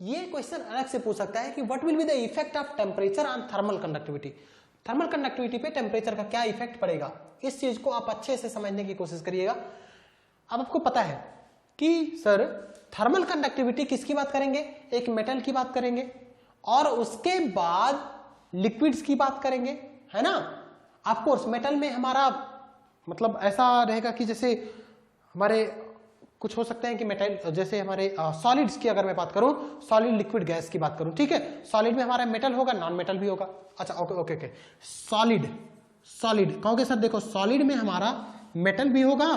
ये क्वेश्चन अलग से पूछ सकता है कि what will be the effect of temperature on thermal conductivity, thermal conductivity पे टेम्परेचर का क्या इफेक्ट पड़ेगा। इस चीज को आप अच्छे से समझने की कोशिश करिएगा। अब आपको पता है कि सर थर्मल कंडक्टिविटी किसकी बात करेंगे, एक मेटल की बात करेंगे और उसके बाद लिक्विड्स की बात करेंगे, है ना। ऑफ कोर्स मेटल में हमारा मतलब ऐसा रहेगा कि जैसे हमारे कुछ हो सकते हैं कि मेटल, जैसे हमारे सॉलिड्स की अगर मैं बात करूं, सॉलिड लिक्विड गैस की बात करूं, ठीक है। सॉलिड में हमारा मेटल होगा, नॉन मेटल भी होगा। अच्छा ओके ओके ओके, सॉलिड कहोगे सर देखो सॉलिड में हमारा मेटल भी होगा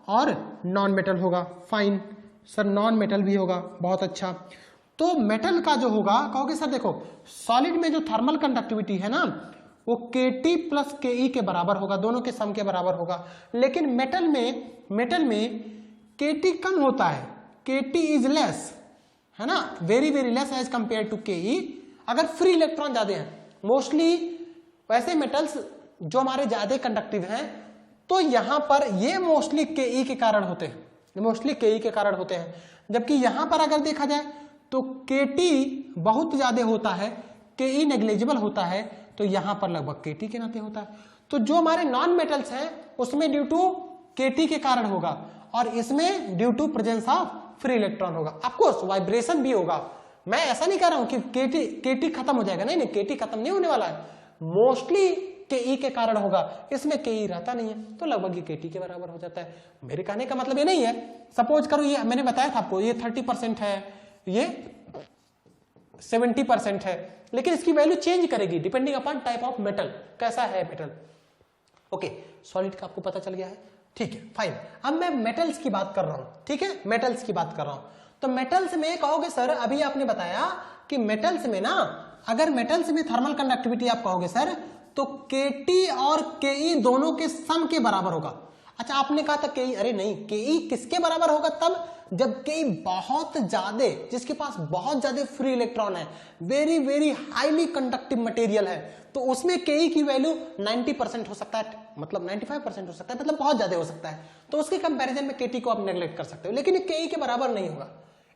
और नॉन मेटल होगा। फाइन सर, नॉन मेटल भी होगा, बहुत अच्छा। तो मेटल का जो होगा कहोगे सर देखो सॉलिड में जो थर्मल कंडक्टिविटी है ना वो Kt प्लस Ke के बराबर होगा, दोनों के सम के बराबर होगा। लेकिन मेटल में Kt कम होता है, Kt इज लेस, है ना, very very less as compare to Ke। अगर फ्री इलेक्ट्रॉन ज्यादा हैं, मोस्टली वैसे मेटल्स जो हमारे ज्यादा कंडक्टिव हैं तो यहां पर ये मोस्टली Ke के कारण होते हैं, मोस्टली Ke के कारण होते हैं। जबकि यहां पर अगर देखा जाए तो Kt बहुत ज्यादा होता है, Ke नेग्लिजिबल होता है, तो यहां पर लगभग Kt के नाते होता है। तो जो हमारे नॉन मेटल्स हैं उसमें ड्यू टू Kt के कारण होगा और इसमें due to presence of free electron होगा। ऑफ कोर्स वाइब्रेशन भी होगा। मैं ऐसा नहीं कह रहा हूं कि Kt खत्म हो जाएगा, नहीं Kt खत्म नहीं होने वाला है, मोस्टली Ke के कारण होगा, इसमें Ke रहता नहीं है तो लगभग ये Kt के बराबर हो जाता है। मेरे कहने का मतलब ये नहीं है, सपोज करो ये मैंने बताया था आपको ये 30% है, ये 70% है, लेकिन इसकी वैल्यू चेंज करेगी depending upon type of metal, कैसा है मेटल। ओके, सॉलिड का आपको पता चल गया है, ठीक है फाइन। अब मैं मेटल्स की बात कर रहा हूं, ठीक है, मेटल्स की बात कर रहा हूं। तो मेटल्स में कहोगे सर अभी आपने बताया कि मेटल्स में ना, अगर मेटल्स में थर्मल कंडक्टिविटी आप कहोगे सर तो Kt और Ke दोनों के सम के बराबर होगा। अच्छा आपने कहा था Ke, अरे नहीं, Ke किसके बराबर होगा तब जब Ke बहुत ज्यादा, जिसके पास बहुत ज्यादा फ्री इलेक्ट्रॉन है, very very highly conductive material है, तो उसमें Ke की वैल्यू 90% हो सकता है, मतलब 95% हो सकता है, मतलब बहुत ज्यादा हो सकता है। तो उसके कंपैरिजन में Kt को आप नेग्लेक्ट कर सकते हो, लेकिन ये Ke के बराबर नहीं होगा।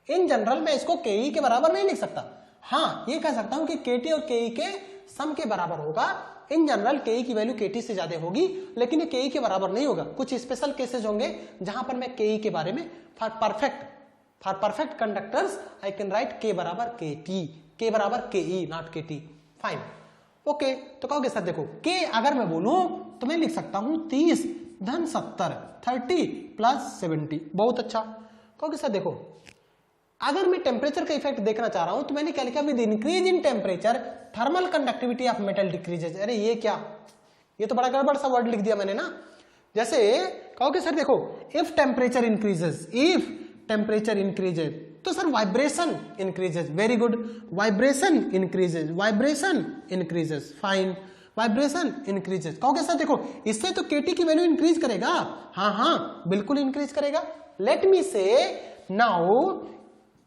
इन जनरल मैं इसको Ke के बराबर नहीं लिख सकता, हाँ ये कह सकता हूं कि Kt और Ke के सम के बराबर होगा। इन जनरल Ke की वैल्यू Kt से ज्यादा होगी, लेकिन ये Ke के बराबर नहीं होगा। कुछ स्पेशल केसेस होंगे जहां पर मैं Ke के बारे में for perfect conductors I can write K बराबर Kt, K बराबर Ke not Kt। Fine okay, तो कहोगे सर देखो K अगर मैं बोलूं तो मैं लिख सकता हूं 30 धन 70, 30 प्लस 70, बहुत अच्छा। कहोगे सर देखो अगर मैं टेम्परेचर का इफेक्ट देखना चाह रहा हूं तो मैंने क्या लिखा, with increase in temperature thermal conductivity of metal decreases. अरे ये क्या, ये तो बड़ा गड़बड़ सा वर्ड लिख दिया मैंने ना। जैसे कहोगे सर देखो इफ टेम्परेचर इंक्रीजेज, तो sir vibration increases, very good, vibration increases, fine, vibration increases. कहोगे सर देखो इससे तो Kt की वैल्यू इंक्रीज करेगा, हाँ बिल्कुल इंक्रीज करेगा। लेट मी से नाउ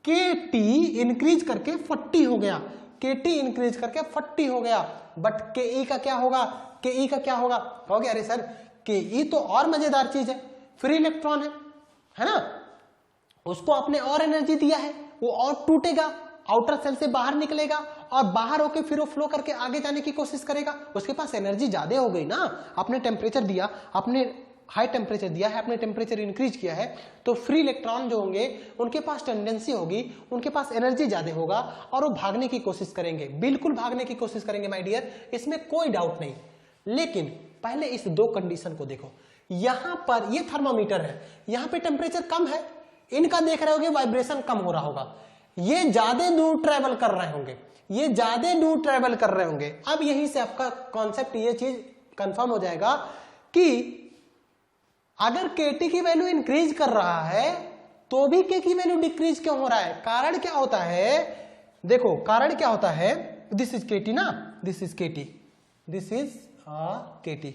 Kt इंक्रीज करके 40 हो गया, Kt इंक्रीज करके 40 हो गया, बट Ke का क्या होगा, Ke का क्या होगा। कहोगे अरे सर Ke तो और मजेदार चीज है, फ्री इलेक्ट्रॉन है ना, उसको आपने और एनर्जी दिया है, वो और टूटेगा, आउटर सेल से बाहर निकलेगा और बाहर होके फिर वो फ्लो करके आगे जाने की कोशिश करेगा, उसके पास एनर्जी ज्यादा हो गई ना। आपने टेम्परेचर दिया, आपने हाई टेम्परेचर दिया है, आपने टेम्परेचर इंक्रीज किया है, तो फ्री इलेक्ट्रॉन जो होंगे उनके पास टेंडेंसी होगी, उनके पास एनर्जी ज्यादा होगा और वो भागने की कोशिश करेंगे, बिल्कुल भागने की कोशिश करेंगे माय डियर, इसमें कोई डाउट नहीं। लेकिन पहले इस दो कंडीशन को देखो, यहां पर ये थर्मामीटर है, यहां पे टेम्परेचर कम है, इनका देख रहे होगे वाइब्रेशन कम हो रहा होगा, ये ज्यादा दूर ट्रेवल कर रहे होंगे, ये ज्यादा दूर ट्रेवल कर रहे होंगे। अब यहीं से आपका कॉन्सेप्ट ये चीज कंफर्म हो जाएगा कि अगर Kt की वैल्यू इंक्रीज कर रहा है तो भी K की वैल्यू डिक्रीज क्यों हो रहा है। कारण क्या होता है, देखो कारण क्या होता है, दिस इज Kt ना, this is Kt, this is Kt,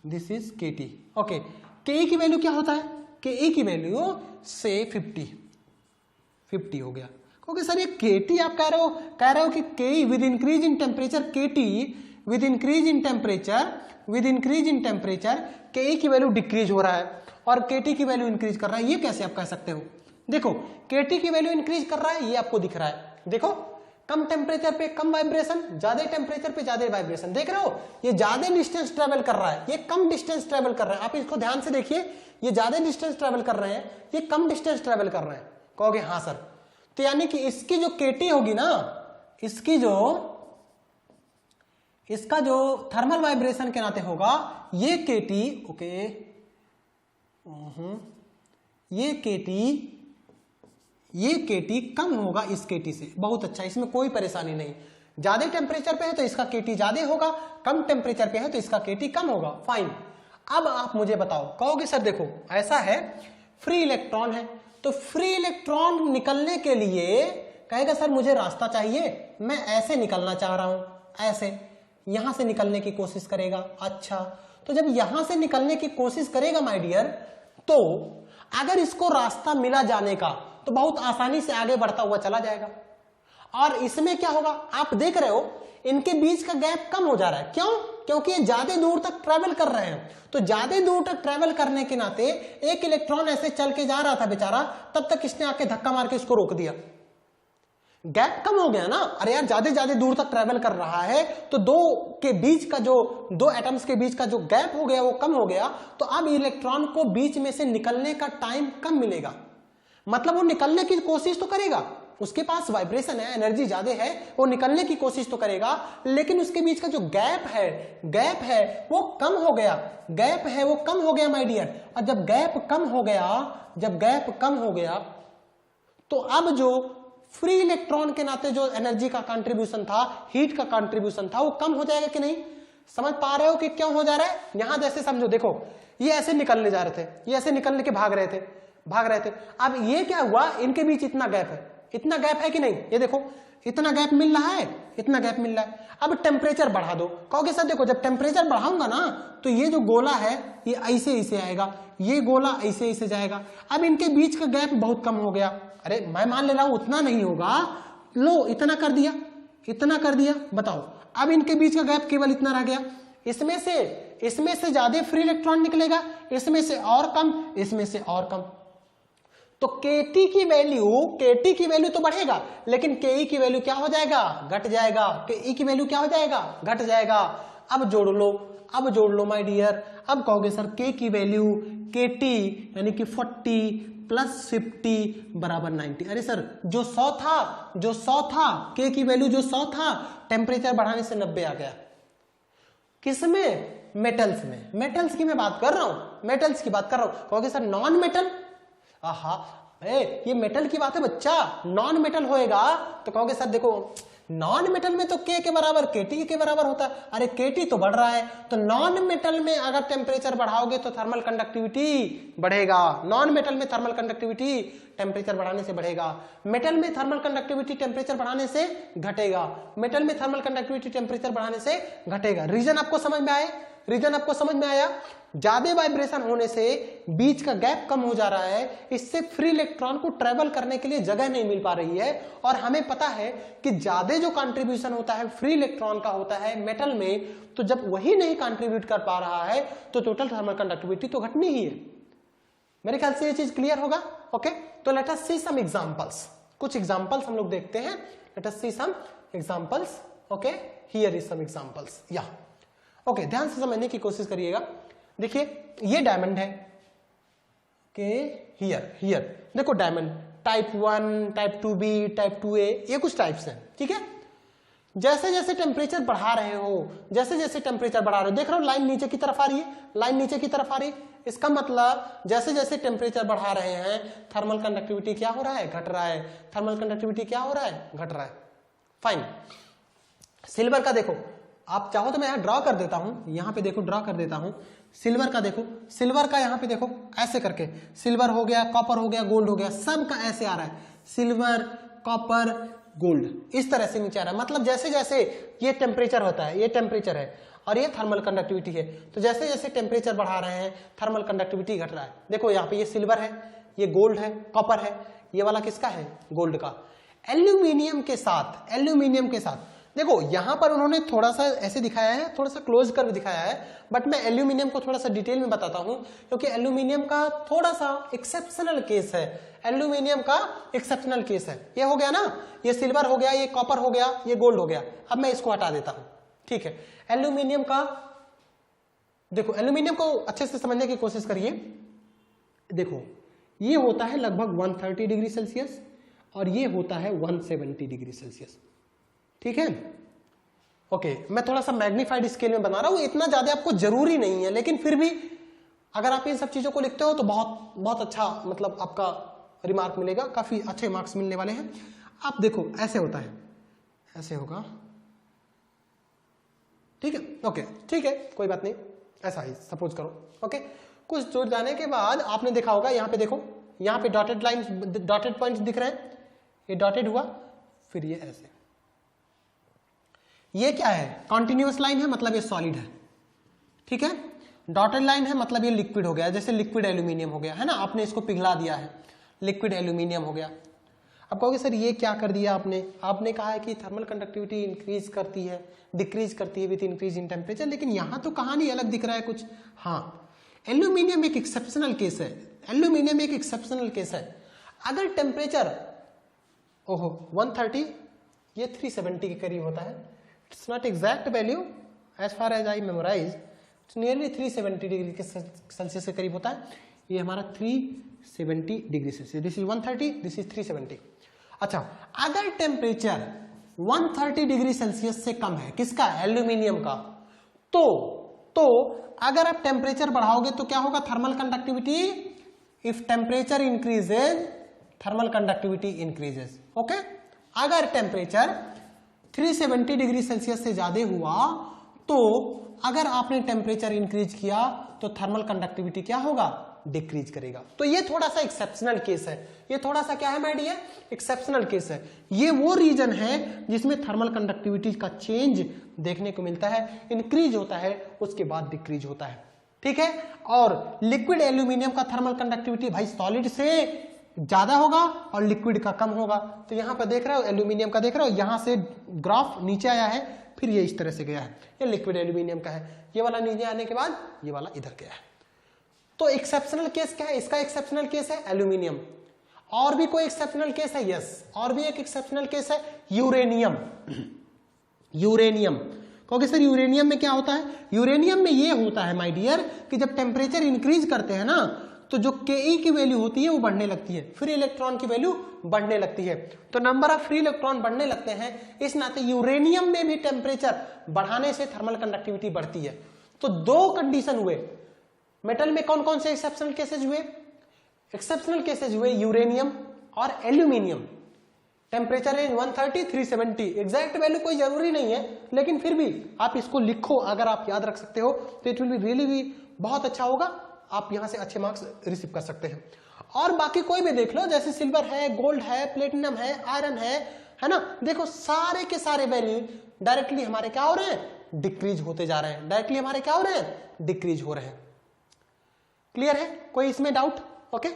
this is Kt, okay. Ke की वैल्यू क्या होता है, Ke की वैल्यू से 50 हो गया। क्योंकि सर ये Kt आप कह रहे हो कि Ke with increase in temperature, Kt with increase in temperature Ke की वैल्यू डिक्रीज हो रहा है और Kt की वैल्यू इंक्रीज कर रहा है, ये कैसे आप कह सकते हो। देखो Kt की वैल्यू इंक्रीज कर रहा है, ये आपको दिख रहा है, देखो कम टेम्परेचर पे कम वाइब्रेशन, ज्यादा टेम्परेचर पे ज्यादा वाइब्रेशन। देख रहे हो ये ज्यादा डिस्टेंस ट्रेवल कर रहा है, ये कम डिस्टेंस ट्रेवल कर रहा है। आप इसको ध्यान से देखिए, ये ज्यादा डिस्टेंस ट्रेवल कर रहे हैं, ये कम डिस्टेंस ट्रेवल कर रहे हैं। कहोगे हाँ सर, तो यानी कि इसकी जो केटी होगी ना, इसका जो थर्मल वाइब्रेशन के नाते होगा, ये केटी, ओके, ये केटी कम होगा इस केटी से। बहुत अच्छा, इसमें कोई परेशानी नहीं। ज्यादा टेम्परेचर पे है तो इसका केटी ज्यादा होगा, कम टेम्परेचर पे है तो इसका केटी कम होगा। फाइन। अब आप मुझे बताओ, कहोगे सर देखो ऐसा है, फ्री इलेक्ट्रॉन है, तो फ्री इलेक्ट्रॉन निकलने के लिए कहेगा सर मुझे रास्ता चाहिए, मैं ऐसे निकलना चाह रहा हूं, ऐसे यहां से निकलने की कोशिश करेगा। अच्छा, तो जब यहां से निकलने की कोशिश करेगा माय डियर, तो अगर इसको रास्ता मिला जाने का तो बहुत आसानी से आगे बढ़ता हुआ चला जाएगा। और इसमें क्या होगा, आप देख रहे हो इनके बीच का गैप कम हो जा रहा है। क्यों? क्योंकि ये ज्यादा दूर तक ट्रेवल कर रहे हैं। तो ज्यादा दूर तक ट्रेवल करने के नाते एक इलेक्ट्रॉन ऐसे चल के जा रहा था बेचारा, तब तक इसने आके धक्का मार के इसको रोक दिया। गैप कम हो गया ना। अरे यार ज्यादा दूर तक ट्रेवल कर रहा है तो दो एटम्स के बीच का जो गैप हो गया वो कम हो गया। तो अब इलेक्ट्रॉन को बीच में से निकलने का टाइम कम मिलेगा। मतलब वो निकलने की कोशिश तो करेगा, उसके पास वाइब्रेशन है, एनर्जी ज्यादा है, वो निकलने की कोशिश तो करेगा, लेकिन उसके बीच का जो गैप है वो कम हो गया। गैप है वो कम हो गया माय डियर। और जब गैप कम हो गया तो अब जो फ्री इलेक्ट्रॉन के नाते जो एनर्जी का कंट्रीब्यूशन था, हीट का कंट्रीब्यूशन था, वो कम हो जाएगा कि नहीं? समझ पा रहे हो कि क्यों हो जा रहा है? यहां जैसे समझो, देखो ये ऐसे निकलने जा रहे थे, ये ऐसे निकलने के भाग रहे थे। अब ये क्या हुआ, इनके बीच इतना गैप है कि नहीं? ये देखो इतना गैप मिल रहा है। अब टेम्परेचर बढ़ा दो। कहोगे सर देखो जब टेम्परेचर बढ़ाऊंगा ना तो ये जो गोला है ये ऐसे आएगा, ये गोला ऐसे जाएगा। अब इनके बीच का गैप बहुत कम हो गया। अरे मैं मान ले रहा हूं उतना नहीं होगा, लो इतना कर दिया, बताओ अब इनके बीच का गैप केवल इतना रह गया। इसमें से ज्यादा फ्री इलेक्ट्रॉन निकलेगा, इसमें से और कम। तो केटी की वैल्यू तो बढ़ेगा, लेकिन के की वैल्यू क्या हो जाएगा? घट जाएगा। के की वैल्यू क्या हो जाएगा? घट जाएगा। अब जोड़ लो माय डियर। अब कहोगे सर के की वैल्यू केटी यानी कि 40 प्लस 50 बराबर 90। अरे सर जो 100 था, के की वैल्यू जो 100 था, टेम्परेचर बढ़ाने से 90 आ गया। किसमें? मेटल्स में। मेटल्स की मैं बात कर रहा हूं। कहोगे सर नॉन मेटल? ये मेटल की बात है बच्चा, नॉन मेटल होएगा तो कहोगे सर देखो नॉन मेटल में तो के के बराबर केटी के बराबर होता है। अरे केटी तो बढ़ रहा है, तो नॉन मेटल में अगर टेम्परेचर बढ़ाओगे तो थर्मल कंडक्टिविटी बढ़ेगा। नॉन मेटल में थर्मल कंडक्टिविटी टेम्परेचर बढ़ाने से बढ़ेगा, मेटल में थर्मल कंडक्टिविटी टेम्परेचर बढ़ाने से घटेगा। रीजन आपको समझ में आया? ज्यादा वाइब्रेशन होने से बीच का गैप कम हो जा रहा है, इससे फ्री इलेक्ट्रॉन को ट्रेवल करने के लिए जगह नहीं मिल पा रही है। और हमें पता है कि ज्यादा जो कंट्रीब्यूशन होता है फ्री इलेक्ट्रॉन का होता है मेटल में, तो जब वही नहीं कंट्रीब्यूट कर पा रहा है तो टोटल थर्मल कंडक्टिविटी तो घटनी ही है। मेरे ख्याल से ये चीज क्लियर होगा। ओके, तो let us see some examples. कुछ एग्जांपल्स हम लोग देखते हैं। Let us see some examples. Okay, here is some examples. या ओके, ध्यान से समझने की कोशिश करिएगा। देखिए ये डायमंड है कि हियर देखो diamond type 1, type 2B, type 2A, ये कुछ टाइप्स हैं। ठीक है, जैसे जैसे टेम्परेचर बढ़ा रहे हो, देख रहे हो लाइन नीचे की तरफ आ रही है, इसका मतलब जैसे जैसे टेम्परेचर बढ़ा रहे हैं थर्मल कंडक्टिविटी क्या हो रहा है? घट रहा है। फाइन। सिल्वर का देखो, आप चाहो तो मैं यहां ड्रॉ कर देता हूं, सिल्वर का देखो, सिल्वर का यहां पे देखो ऐसे करके, सिल्वर हो गया, कॉपर हो गया, गोल्ड हो गया, सब का ऐसे आ रहा है, सिल्वर, कॉपर, गोल्ड, इस तरह से नीचे आ रहा है। मतलब जैसे जैसे ये टेम्परेचर होता है, ये टेम्परेचर है और ये थर्मल कंडक्टिविटी है, तो जैसे जैसे टेम्परेचर बढ़ा रहे हैं थर्मल कंडक्टिविटी घट रहा है। देखो यहाँ पे ये सिल्वर है, ये गोल्ड है, कॉपर है, ये वाला किसका है? गोल्ड का। एल्यूमिनियम के साथ देखो यहां पर उन्होंने थोड़ा सा ऐसे दिखाया है, थोड़ा सा क्लोज कर दिखाया है, बट मैं एल्यूमिनियम को थोड़ा सा डिटेल में बताता हूं, क्योंकि एल्यूमिनियम का थोड़ा सा एक्सेप्शनल केस है। एल्यूमिनियम का एक्सेप्शनल केस है। ये हो गया ना, ये सिल्वर हो गया, ये कॉपर हो गया, ये गोल्ड हो गया। अब मैं इसको हटा देता हूं, ठीक है। एल्यूमिनियम का देखो, एल्यूमिनियम को अच्छे से समझने की कोशिश करिए। देखो ये होता है लगभग 130 डिग्री सेल्सियस और ये होता है 170 डिग्री सेल्सियस, ठीक है। ओके, मैं थोड़ा सा मैग्नीफाइड स्केल में बना रहा हूं, इतना ज्यादा आपको जरूरी नहीं है, लेकिन फिर भी अगर आप इन सब चीजों को लिखते हो तो बहुत बहुत अच्छा मतलब आपका रिमार्क मिलेगा, काफी अच्छे मार्क्स मिलने वाले हैं। आप देखो ऐसे होता है, ऐसे होगा, ठीक है। ओके ठीक है, कोई बात नहीं, ऐसा ही सपोज करो। ओके, कुछ दूर जाने के बाद आपने देखा होगा, यहाँ पे देखो, यहाँ पे डॉटेड लाइन, डॉटेड पॉइंट्स दिख रहे हैं, ये डॉटेड हुआ, फिर ये ऐसे, ये क्या है, कॉन्टिन्यूअस लाइन है, मतलब ये सॉलिड है, ठीक है। डॉटेड लाइन है मतलब ये लिक्विड हो गया, जैसे लिक्विड एल्यूमिनियम हो गया है ना, आपने इसको पिघला दिया है, लिक्विड एल्यूमिनियम हो गया। अब कहोगे सर ये क्या कर दिया आपने, आपने कहा है कि थर्मल कंडक्टिविटी इंक्रीज करती है, डिक्रीज करती है विद इंक्रीज इन टेम्परेचर, लेकिन यहां तो कहानी अलग दिख रहा है कुछ। हाँ, एल्यूमिनियम एक एक्सेप्शनल केस है, एल्यूमिनियम एक एक्सेप्शनल केस है। अगर टेम्परेचर ओहो 130, ये 370 के करीब होता है, it's not exact value as far as I memorise, it's nearly 370 degree के सेल्सियस के करीब होता है। ये हमारा 370 degree Celsius, this is 130, this is 370। अच्छा, अगर टेम्परेचर 130 डिग्री सेल्सियस से कम है, किसका, एल्यूमिनियम का, तो अगर आप टेम्परेचर बढ़ाओगे तो क्या होगा, thermal conductivity, if temperature increases thermal conductivity increases. Okay, अगर टेम्परेचर 370 डिग्री सेल्सियस से ज्यादा हुआ तो अगर आपने टेम्परेचर इंक्रीज किया तो थर्मल कंडक्टिविटी क्या होगा, डिक्रीज करेगा। तो ये थोड़ा सा एक्सेप्शनल केस है, ये थोड़ा सा क्या है माय डियर, एक्सेप्शनल केस है। ये वो रीजन है जिसमें थर्मल कंडक्टिविटी का चेंज देखने को मिलता है, इंक्रीज होता है उसके बाद डिक्रीज होता है, ठीक है। और लिक्विड एल्यूमिनियम का थर्मल कंडक्टिविटी भाई सॉलिड से ज्यादा होगा और लिक्विड का कम होगा। तो यहां पर देख रहे हो एल्यूमिनियम का, देख रहे हो यहां से ग्राफ नीचे आया है, फिर ये इस तरह से गया है, ये लिक्विड एल्यूमिनियम का है, ये वाला नीचे आने के बाद ये वाला इधर गया है। तो एक्सेप्शनल केस क्या है, इसका एक्सेप्शनल केस है एल्यूमिनियम। और भी कोई एक्सेप्शनल केस है, यस, और भी एक एक्सेप्शनल केस है यूरेनियम। यूरेनियम क्योंकि सर यूरेनियम में क्या होता है, यूरेनियम में ये होता है माय डियर कि जब टेम्परेचर इंक्रीज करते हैं ना तो जो के की वैल्यू होती है वो बढ़ने लगती है, फ्री इलेक्ट्रॉन की वैल्यू बढ़ने लगती है, तो नंबर ऑफ फ्री इलेक्ट्रॉन बढ़ने लगते हैं। इस नाते यूरेनियम में भी टेम्परेचर बढ़ाने से थर्मल कंडक्टिविटी बढ़ती है। तो दो कंडीशन हुए, मेटल में कौन कौन से एक्सेप्शनल केसेज हुए, एक्सेप्शनल केसेज हुए यूरेनियम और aluminium. Temperature range 130 370, exact value कोई जरूरी नहीं है, लेकिन फिर भी आप इसको लिखो, अगर आप याद रख सकते हो तो इट विल बी रियली भी बहुत अच्छा होगा, आप यहां से अच्छे मार्क्स रिसीव कर सकते हैं। और बाकी कोई भी देख लो, जैसे सिल्वर है, गोल्ड है, प्लेटिनम है, आयरन है ना, देखो सारे के सारे वैल्यू डायरेक्टली हमारे क्या हो रहे हैं, डिक्रीज होते जा रहे हैं, डायरेक्टली हमारे क्या हो रहे हैं, डिक्रीज हो रहे हैं। क्लियर है, कोई इसमें doubt? Okay,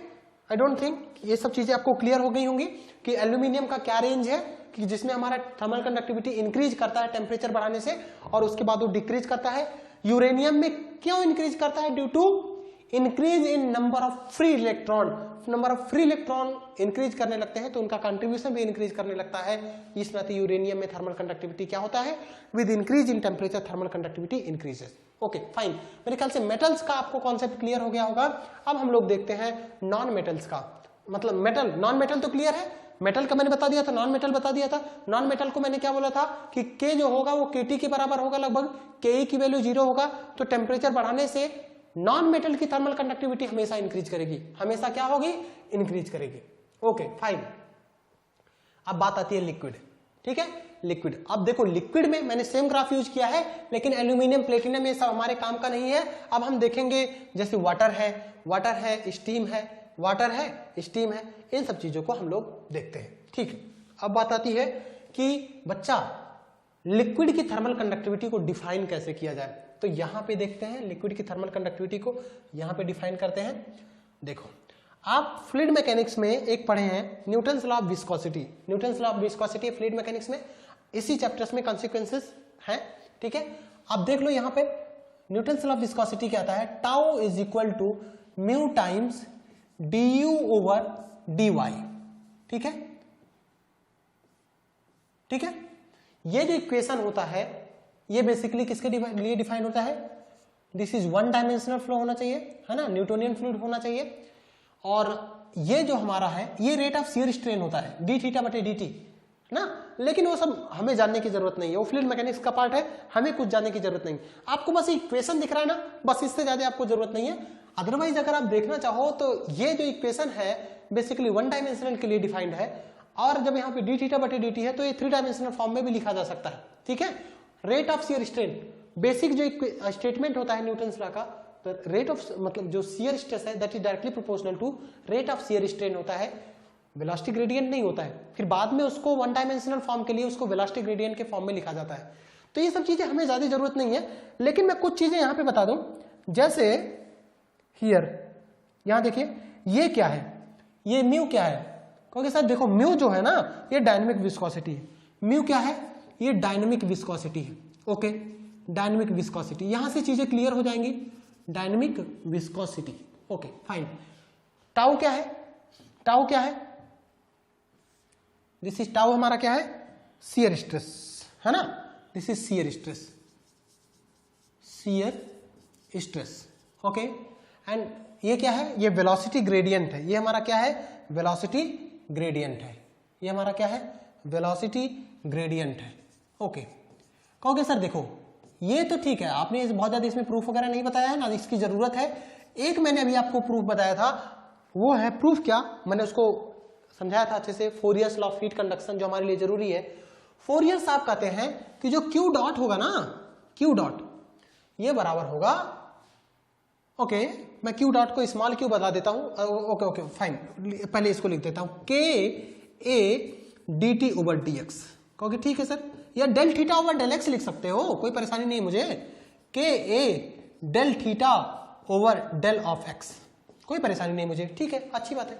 I don't think ये सब चीजें आपको क्लियर हो गई होंगी कि एल्यूमिनियम का क्या रेंज है, कि जिसमें हमारा थर्मल कंडक्टिविटी इंक्रीज करता है टेम्परेचर बढ़ाने से और उसके बाद वो डिक्रीज करता है। यूरेनियम में क्यों इंक्रीज करता है, due to increase in number of free electron, number of free electron increase करने लगते हैं तो उनका कंट्रीब्यूशन भी इंक्रीज करने लगता है। इस नाते यूरेनियम में थर्मल कंडक्टिविटी क्या होता है, with increase in temperature thermal conductivity increases. Okay fine, मेरे ख्याल से मेटल्स का आपको कॉन्सेप्ट क्लियर हो गया होगा। अब हम लोग देखते हैं नॉन मेटल्स का, मतलब मेटल, नॉन मेटल तो क्लियर है, मेटल का मैंने बता दिया था, नॉन मेटल बता दिया था। नॉन मेटल को मैंने क्या बोला था कि के जो होगा वो केटी के बराबर होगा, लगभग के की वैल्यू 0 होगा, तो टेम्परेचर बढ़ाने से नॉन मेटल की थर्मल कंडक्टिविटी हमेशा इंक्रीज करेगी, हमेशा क्या होगी, इंक्रीज करेगी। ओके फाइन, अब बात आती है लिक्विड, ठीक है, लिक्विड। अब देखो लिक्विड में मैंने सेम ग्राफ यूज किया है, लेकिन एल्यूमिनियम, प्लेटिनम ये सब हमारे काम का नहीं है। अब हम देखेंगे जैसे वाटर है, स्टीम है, वाटर है, स्टीम है, इन सब चीजों को हम लोग देखते हैं, ठीक है। अब बात आती है कि बच्चा लिक्विड की थर्मल कंडक्टिविटी को डिफाइन कैसे किया जाए, तो यहां पे देखते हैं लिक्विड की थर्मल कंडक्टिविटी को यहां पे डिफाइन करते हैं। देखो आप फ्लूइड मैकेनिक्स में एक पढ़े हैं Newton's law of viscosity, Newton's law of viscosity fluid mechanics में, इसी चैप्टर्स में कॉन्सिक्वेंसेस हैं, ठीक है। अब देख लो यहाँ पे न्यूटन लॉ ऑफ विस्कोसिटी क्या आता है, tau is equal to mu times du over dy, ठीक है, ठीक है। ये जो इक्वेशन होता है ये बेसिकली किसके लिए डिफाइन होता है, this is one dimensional flow होना चाहिए, है ना, न्यूटोनियन फ्लूइड होना चाहिए। और ये जो हमारा है ये रेट ऑफ शियर स्ट्रेन होता है डी थीटा बटे डी टी ना, लेकिन वो सब हमें जानने की जरूरत नहीं है, वो फ्लूइड मैकेनिक्स का पार्ट है, हमें कुछ जानने की जरूरत नहीं। आपको बस इक्वेशन दिख रहा है ना, बस इससे ज्यादा आपको जरूरत नहीं है। अदरवाइज अगर आप देखना चाहो तो ये जो इक्वेशन है बेसिकली वन डायमेंशनल के लिए डिफाइंड है, और जब यहाँ पे डी थीटा बटे डी टी है तो ये थ्री डायमेंशनल फॉर्म में भी लिखा जा सकता है, ठीक है। Rate of shear strain basic जो स्टेटमेंट होता है न्यूटन्स लॉ का, रेट ऑफ मतलब जो शियर स्ट्रेस है that is directly proportional to rate of shear strain होता है, वेलोसिटी ग्रेडियंट नहीं होता है। फिर बाद में उसको वन डायमेंशनल फॉर्म के लिए उसको वेलोसिटी ग्रेडियंट के फॉर्म में लिखा जाता है। तो ये सब चीजें हमें ज्यादा जरूरत नहीं है, लेकिन मैं कुछ चीजें यहां पे बता दूं, जैसे हियर यहां देखिए ये क्या है, ये म्यू क्या है, क्योंकि सर देखो म्यू जो है ना ये डायनेमिक विस्कोसिटी है, म्यू क्या है, ये डायनेमिक विस्कोसिटी है, ओके, डायनेमिक विस्कोसिटी। यहां से चीजें क्लियर हो जाएंगी, dynamic viscosity, okay fine. Tau क्या है, टाउ क्या है, दिस इज टाउ हमारा क्या है, शियर स्ट्रेस, है ना, this is shear stress, shear stress, okay. And ये क्या है, ये वेलोसिटी ग्रेडियंट है, ये हमारा क्या है, वेलोसिटी ग्रेडियंट है, ये हमारा क्या है, वेलोसिटी ग्रेडियंट है, ओके। कहोगे सर देखो ये तो ठीक है, आपने बहुत ज्यादा इसमें प्रूफ वगैरह नहीं बताया है ना, इसकी जरूरत है। एक मैंने अभी आपको प्रूफ बताया था, वो है प्रूफ क्या, मैंने उसको समझाया था अच्छे से, फोरियर्स लॉ ऑफ हीट कंडक्शन जो हमारे लिए जरूरी है। फोरियर साहब कहते हैं कि जो क्यू डॉट होगा ना, क्यू डॉट ये बराबर होगा, ओके मैं क्यू डॉट को स्मॉल क्यू बता देता हूं, ओके ओके फाइन, पहले इसको लिख देता हूं, K A D T over D X, कहोगे ठीक है सर, या del theta over del X लिख सकते हो, कोई परेशानी नहीं मुझे, K A del theta over del of X, कोई परेशानी नहीं मुझे, ठीक है अच्छी बात है।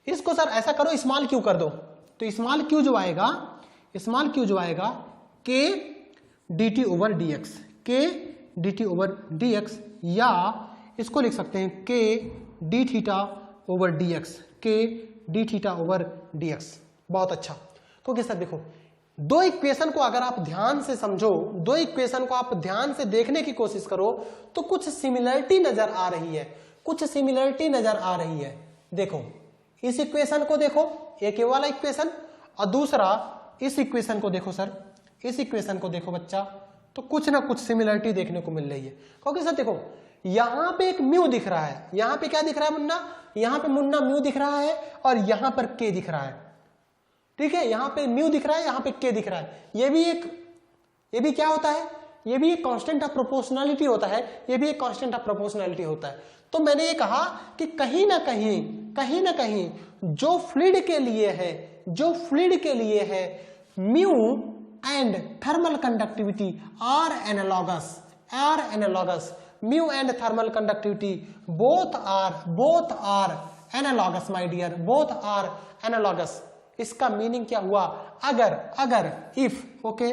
इसको सर ऐसा करो स्मॉल क्यू कर दो, तो स्मॉल क्यू जो आएगा, स्मॉल क्यू जो आएगा K D T over D X, K D T over D X, या इसको लिख सकते हैं K D theta over D X, K D theta over D X. बहुत अच्छा, क्योंकि सर देखो दो इक्वेशन को अगर आप ध्यान से समझो, दो इक्वेशन को आप ध्यान से देखने की कोशिश करो तो कुछ सिमिलरिटी नजर आ रही है, कुछ सिमिलरिटी नजर आ रही है। देखो इस इक्वेशन को देखो, एक ये वाला इक्वेशन, और दूसरा इस इक्वेशन को देखो सर, इस इक्वेशन को देखो बच्चा, तो कुछ ना कुछ सिमिलरिटी देखने को मिल रही है। क्योंकि सर देखो यहां पे एक म्यू दिख रहा है, यहां पे क्या दिख रहा है मुन्ना, यहां पे मुन्ना म्यू दिख रहा है, और यहां पर के दिख रहा है, ठीक है, यहां पे म्यू दिख रहा है, यहां पे के दिख रहा है। ये भी क्या होता है, ये भी एक कांस्टेंट ऑफ प्रोपोर्शनैलिटी होता है, ये भी एक कांस्टेंट ऑफ प्रोपोर्शनैलिटी होता है। तो मैंने ये कहा कि कहीं ना कहीं जो फ्लूइड के लिए है, जो फ्लूइड के लिए है, mu and thermal conductivity are analogous, mu and thermal conductivity both are analogous my dear, both are analogous. इसका मीनिंग क्या हुआ, अगर if, okay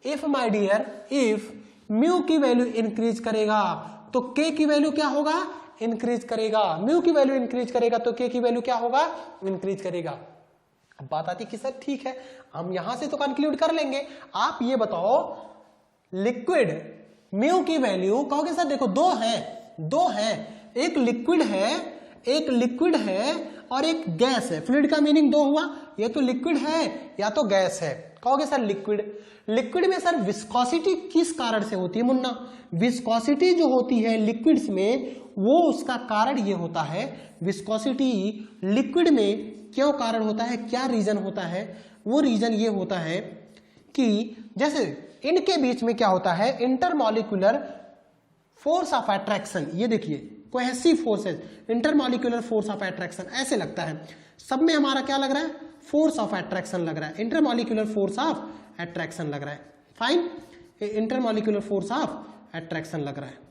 if my dear, if mu की वैल्यू इंक्रीज करेगा तो के की वैल्यू क्या होगा, इंक्रीज करेगा, म्यू की वैल्यू इंक्रीज करेगा तो के की वैल्यू क्या होगा, इंक्रीज करेगा। अब बात आती कि सर ठीक है हम यहां से तो कंक्लूड कर लेंगे, आप ये बताओ लिक्विड म्यू की वैल्यू, कहोगे सर देखो दो हैं, एक लिक्विड है और एक गैस है, फ्लूइड का मीनिंग दो हुआ, ये तो लिक्विड है या तो गैस है। कहोगे सर लिक्विड में सर विस्कोसिटी किस कारण से होती है मुन्ना, विस्कोसिटी जो होती है लिक्विड्स में वो उसका कारण ये होता है, विस्कोसिटी लिक्विड में क्यों कारण होता है, क्या रीजन होता है, वो रीजन ये होता है कि जैसे इनके बीच में क्या होता है, इंटरमॉलिक्यूलर फोर्स ऑफ अट्रैक्शन, ये देखिए cohesive forces, intermolecular force of attraction ऐसे लगता है, सब में हमारा क्या लग रहा है, फोर्स ऑफ अट्रैक्शन लग रहा है, इंटरमॉलिक्यूलर फोर्स ऑफ अट्रैक्शन लग रहा है, fine, intermolecular force of attraction लग रहा है।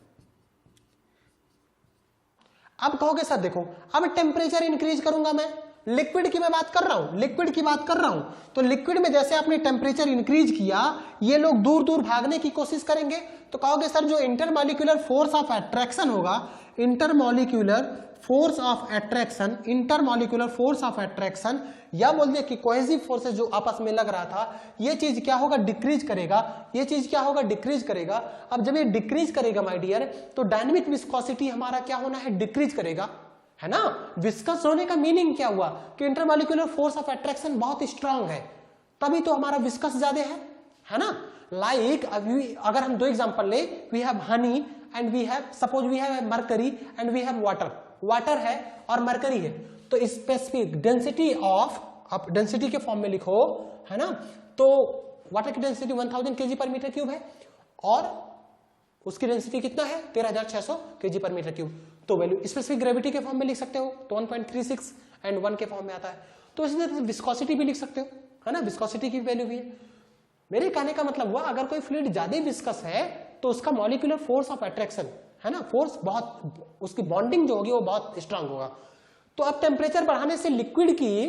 अब कहोगे सर देखो अब टेम्परेचर इंक्रीज करूंगा मैं लिक्विड की मैं बात कर रहा हूं, लिक्विड की बात कर रहा हूं। तो लिक्विड में जैसे आपने टेम्परेचर इंक्रीज किया, ये लोग दूर दूर भागने की कोशिश करेंगे। तो कहोगे सर जो इंटरमॉलिक्यूलर फोर्स ऑफ अट्रैक्शन होगा, intermolecular force of attraction, intermolecular force of attraction, या बोल दिया कि कोहेसिव फोर्सेस जो आपस में लग रहा था, ये चीज क्या होगा, डिक्रीज करेगा। ये चीज क्या होगा, डिक्रीज करेगा। अब जब ये डिक्रीज करेगा माय डियर, तो डायनेमिक विस्कोसिटी हमारा क्या होना है, डिक्रीज करेगा, है ना। विस्कस होने का मीनिंग क्या हुआ कि इंटरमॉलिक्यूलर फोर्स ऑफ अट्रैक्शन बहुत स्ट्रांग है, तभी तो हमारा विस्कस ज्यादा है ना। लाइक अगर हम दो एग्जांपल ले, we have honey and we have, suppose we have mercury and we have water, water है और मरकरी है, तो स्पेसिफिक डेंसिटी ऑफ, आप डेंसिटी के फॉर्म में लिखो, है ना। तो वाटर की डेंसिटी 1000 kg पर मीटर क्यूब है और उसकी डेंसिटी कितना है, 13600 kg पर मीटर क्यूब। तो वैल्यू स्पेसिफिक ग्रेविटी के फॉर्म में लिख सकते हो, तो 1.36 एंड 1 के फॉर्म में आता है। तो इसी तरह विस्कोसिटी भी लिख सकते हो, है ना, विस्कोसिटी की वैल्यू भी है। मेरे कहने का मतलब हुआ अगर कोई फ्लूइड ज्यादा विस्कस है तो उसका मॉलिक्यूलर फोर्स ऑफ अट्रैक्शन, है ना, फोर्स बहुत, उसकी बॉन्डिंग जो होगी वो बहुत स्ट्रांग होगा। तो अब टेम्परेचर बढ़ाने से लिक्विड की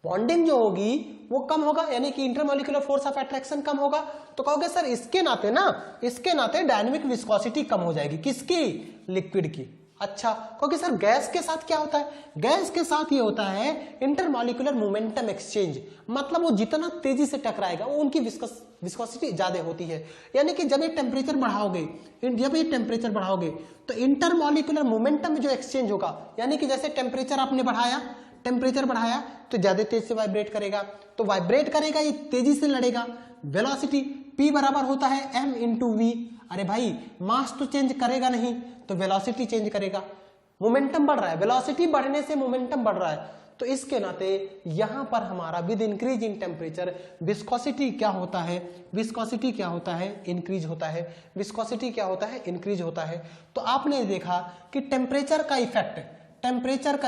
बॉन्डिंग जो होगी वो कम होगा, यानी कि इंटरमॉलिक्यूलर फोर्स ऑफ अट्रैक्शन कम होगा। तो कहोगे सर इसके नाते ना, इसके नाते डायनेमिक विस्कोसिटी कम हो जाएगी, किसकी, लिक्विड की। अच्छा, क्योंकि सर गैस के साथ क्या होता है, गैस के साथ ये होता है इंटरमॉलिक्यूलर मोमेंटम एक्सचेंज, मतलब वो जितना तेजी से टकराएगा वो उनकी विस्कोसिटी ज्यादा होती है। यानी कि जब ये टेम्परेचर बढ़ाओगे तो इंटरमॉलिक्यूलर मोमेंटम में जो एक्सचेंज होगा, यानी कि जैसे टेम्परेचर बढ़ाया तो ज्यादा तेज से वाइब्रेट करेगा, तो वाइब्रेट करेगा, ये तेजी से लड़ेगा। वेलोसिटी P बराबर होता है m इंटू वी। अरे भाई मास तो चेंज करेगा नहीं, तो वेलोसिटी चेंज करेगा। मोमेंटम बढ़ रहा है, वेलोसिटी बढ़ने से मोमेंटम बढ़ रहा है, तो इसके नाते यहां पर हमारा with increase in temperature viscosity क्या होता है, विस्कोसिटी क्या होता है, इंक्रीज होता है। विस्कोसिटी क्या होता है, इंक्रीज होता है। तो आपने देखा कि टेम्परेचर का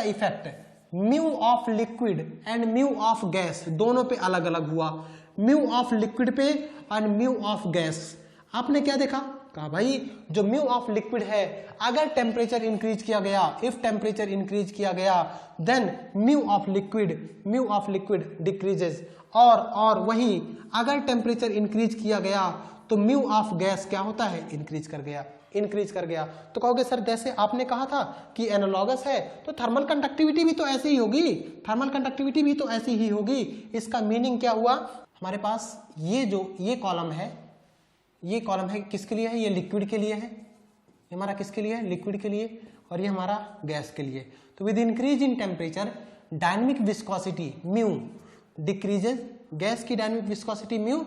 effect mu of liquid and mu of gas दोनों पे अलग अलग हुआ। म्यू ऑफ लिक्विड पे एंड म्यू ऑफ गैस, आपने क्या देखा, कहा भाई जो म्यू ऑफ लिक्विड है अगर टेम्परेचर इंक्रीज किया गया, इफ टेम्परेचर इंक्रीज किया गया then mu of liquid decreases, और वहीं अगर टेम्परेचर इंक्रीज किया गया तो म्यू ऑफ गैस क्या होता है, इंक्रीज कर गया। तो कहोगे सर जैसे आपने कहा था कि एनालॉगस है, तो थर्मल कंडक्टिविटी भी तो ऐसे ही होगी, इसका मीनिंग क्या हुआ, हमारे पास ये कॉलम है किसके लिए है, ये लिक्विड के लिए है, ये हमारा किसके लिए है, लिक्विड के लिए, और ये हमारा गैस के लिए। तो with increase in temperature dynamic viscosity mu decreases, gas की dynamic viscosity mu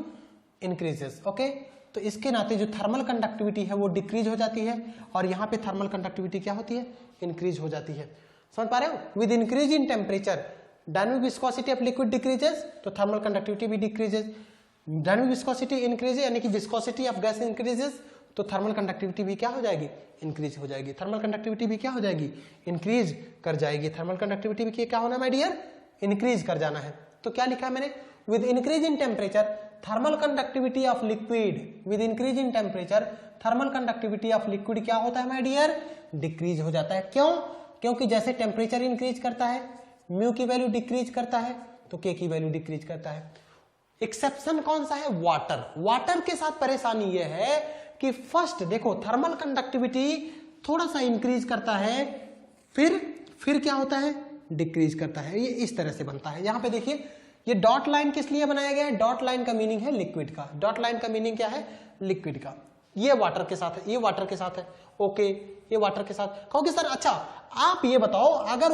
increases. Okay, तो इसके नाते जो थर्मल कंडक्टिविटी है वो डिक्रीज हो जाती है, और यहाँ पे थर्मल कंडक्टिविटी क्या होती है, इंक्रीज हो जाती है। समझ पा रहे हो, with increase in temperature dynamic viscosity of liquid decreases, तो थर्मल कंडक्टिविटी भी डिक्रीजेस। डायनेमिक विस्कोसिटी इंक्रीजेस यानी कि विस्कोसिटी ऑफ गैस इंक्रीजेस, तो थर्मल कंडक्टिविटी भी क्या हो जाएगी, इंक्रीज हो जाएगी। थर्मल कंडक्टिविटी भी क्या हो जाएगी, इंक्रीज कर जाएगी। थर्मल कंडक्टिविटी भी क्या होना माय डियर, इंक्रीज कर जाना है। तो क्या लिखा है मैंने, with increase in temperature thermal conductivity of liquid, with increase in temperature thermal conductivity of liquid क्या होता है माय डियर, डिक्रीज हो जाता है। क्यों, क्योंकि जैसे टेम्परेचर इंक्रीज करता है म्यू की वैल्यू डिक्रीज करता है, तो के की वैल्यू डिक्रीज करता है। एक्सेप्शन कौन सा है, वाटर के साथ परेशानी यह है कि फर्स्ट देखो थर्मल कंडक्टिविटी थोड़ा सा इंक्रीज करता है, फिर क्या होता है, डिक्रीज करता है। ये इस तरह से बनता है। यहां पे देखिए ये डॉट लाइन किस लिए बनाया गया है, डॉट लाइन का मीनिंग है लिक्विड का, डॉट लाइन का मीनिंग क्या है, लिक्विड का। ये वाटर के साथ है, ये वाटर के साथ है, ओके, ये वाटर के साथ। कहोगे सर अच्छा आप ये बताओ अगर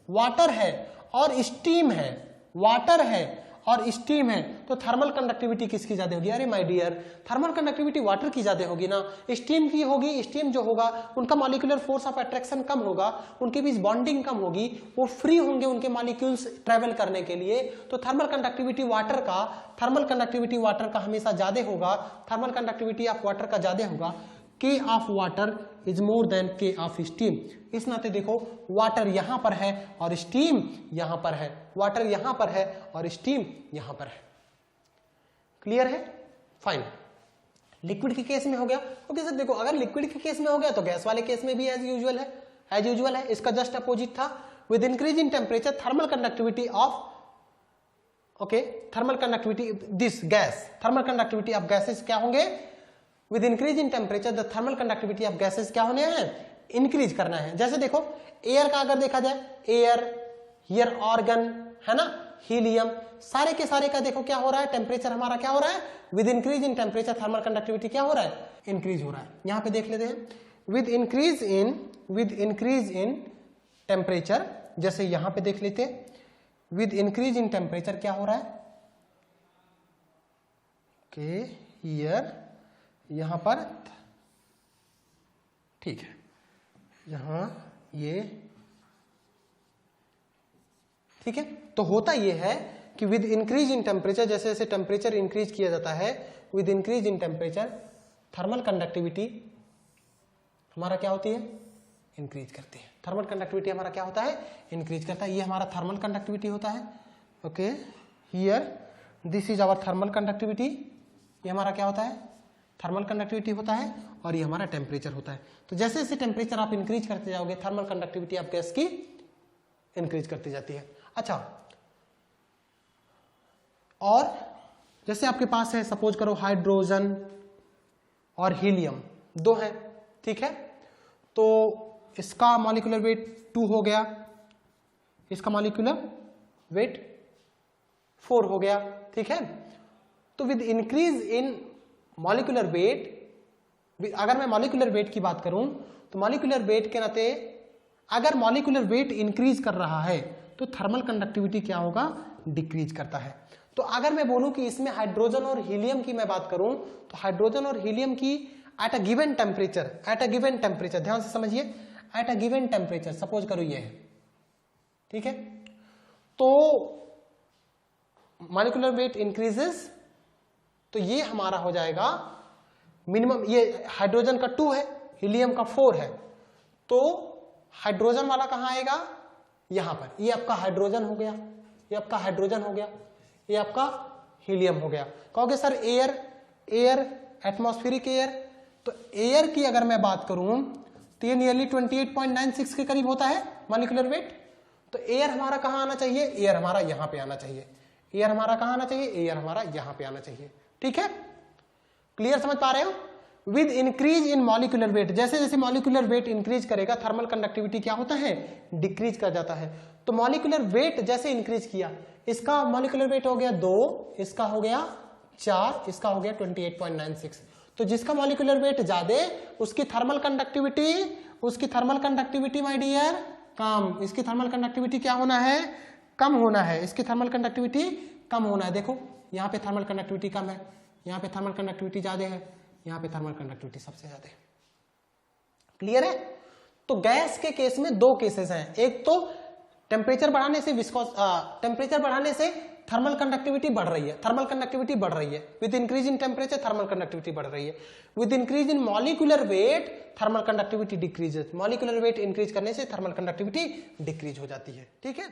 वाटर है और स्टीम है, वाटर है और स्टीम है, तो थर्मल कंडक्टिविटी किसकी ज्यादा होगी, अरे my dear thermal conductivity water की ज्यादा होगी ना, स्टीम की होगी। स्टीम जो होगा उनका मॉलिक्यूलर फोर्स ऑफ अट्रैक्शन कम होगा, उनके बीच बॉन्डिंग कम होगी, वो फ्री होंगे उनके मॉलिक्यूल्स ट्रेवल करने के लिए। तो थर्मल कंडक्टिविटी वाटर का हमेशा ज्यादा होगा, थर्मल कंडक्टिविटी ऑफ वाटर का ज्यादा होगा। K of water is more than K of steam. इस नाते देखो वाटर यहां पर है और स्टीम यहां पर है, वाटर यहां पर है और स्टीम यहां पर है। क्लियर है, फाइन। लिक्विड के केस में हो गया। ओके सर देखो अगर लिक्विड के केस में हो गया तो गैस वाले केस में भी एज यूजुअल है, इसका जस्ट अपोजिट था। With increase in temperature thermal conductivity of thermal conductivity this gas, thermal conductivity of gases क्या होंगे, with increase in temperature the thermal conductivity of gases क्या होने हैं, इंक्रीज करना है। जैसे देखो एयर का अगर देखा जाए, एयर, हियर ऑर्गन है ना, हीलियम, सारे के सारे का देखो क्या हो रहा है, टेम्परेचर हमारा क्या हो रहा है, with increase in temperature thermal conductivity क्या हो रहा है, इंक्रीज हो रहा है। यहां पे देख लेते हैं, विद इंक्रीज इन टेम्परेचर, जैसे यहां पे देख लेते हैं, विद इंक्रीज इन टेम्परेचर क्या हो रहा है, हियर, यहां पर, ठीक है, यहां ये, ठीक है। तो होता यह है कि विद इंक्रीज इन टेम्परेचर, जैसे जैसे टेम्परेचर इंक्रीज किया जाता है, with increase in temperature thermal conductivity हमारा क्या होती है, इंक्रीज करती है। थर्मल कंडक्टिविटी हमारा क्या होता है, इंक्रीज करता है। ये हमारा थर्मल कंडक्टिविटी होता है। Okay, here this is our thermal conductivity, ये हमारा क्या होता है, थर्मल कंडक्टिविटी होता है, और ये हमारा टेम्परेचर होता है। तो जैसे जैसे टेम्परेचर आप इंक्रीज करते जाओगे, थर्मल कंडक्टिविटी ऑफ गैस की इंक्रीज करती जाती है। अच्छा, और जैसे आपके पास है, सपोज करो हाइड्रोजन और हीलियम दो हैं, ठीक है, तो इसका मॉलिक्यूलर वेट 2 हो गया, इसका मॉलिक्यूलर वेट 4 हो गया, ठीक है। तो with increase in molecular weight, अगर मैं मॉलिक्यूलर वेट की बात करूं तो मॉलिक्यूलर वेट के नाते अगर मॉलिक्यूलर वेट इंक्रीज कर रहा है तो थर्मल कंडक्टिविटी क्या होगा, डिक्रीज करता है। तो अगर मैं बोलूं कि इसमें हाइड्रोजन और हीलियम की मैं बात करूं तो हाइड्रोजन और हीलियम की एट अ गिवन टेम्परेचर, ध्यान से समझिए, at a given temperature, suppose करो ये है, ठीक है, तो मॉलिक्यूलर वेट इंक्रीजेस, तो ये हमारा हो जाएगा मिनिमम, ये हाइड्रोजन का 2 है, हीलियम का 4 है, तो हाइड्रोजन वाला कहां आएगा, यहां पर, ये आपका हाइड्रोजन हो गया, ये आपका हाइड्रोजन हो गया, ये आपका हीलियम हो गया। कहोगे सर एयर एटमॉस्फेरिक एयर, तो एयर की अगर मैं बात करूं तो ये नियरली 28.96 के करीब होता है मॉलिक्यूलर वेट। तो एयर हमारा कहां आना चाहिए, एयर हमारा यहां पे आना चाहिए, एयर हमारा कहां आना चाहिए, एयर हमारा यहां पे आना चाहिए, ठीक है, क्लियर, समझ पा रहे हो। With increase in molecular weight, जैसे जैसे मॉलिक्यूलर वेट इंक्रीज करेगा थर्मल कंडक्टिविटी क्या होता है, डिक्रीज कर जाता है। तो मॉलिक्यूलर वेट जैसे इंक्रीज किया, इसका मॉलिक्यूलर वेट हो गया 2, इसका हो गया 4, इसका हो गया 28.96। तो जिसका मॉलिक्यूलर वेट ज्यादा उसकी थर्मल कंडक्टिविटी माय डियर कम, इसकी थर्मल कंडक्टिविटी क्या होना है, कम होना है, इसकी थर्मल कंडक्टिविटी कम होना है। देखो यहाँ पे थर्मल कंडक्टिविटी कम है, यहाँ पे थर्मल कंडक्टिविटी ज्यादा है, यहाँ पे थर्मल कंडक्टिविटी सबसे ज्यादा है, क्लियर है। तो गैस के केस में 2 केसेस हैं, एक तो टेम्परेचर बढ़ाने से थर्मल कंडक्टिविटी बढ़ रही है, with increase in temperature thermal conductivity बढ़ रही है, with increase in molecular weight thermal conductivity decreases, molecular weight increase करने से थर्मल कंडक्टिविटी डिक्रीज हो जाती है, ठीक है।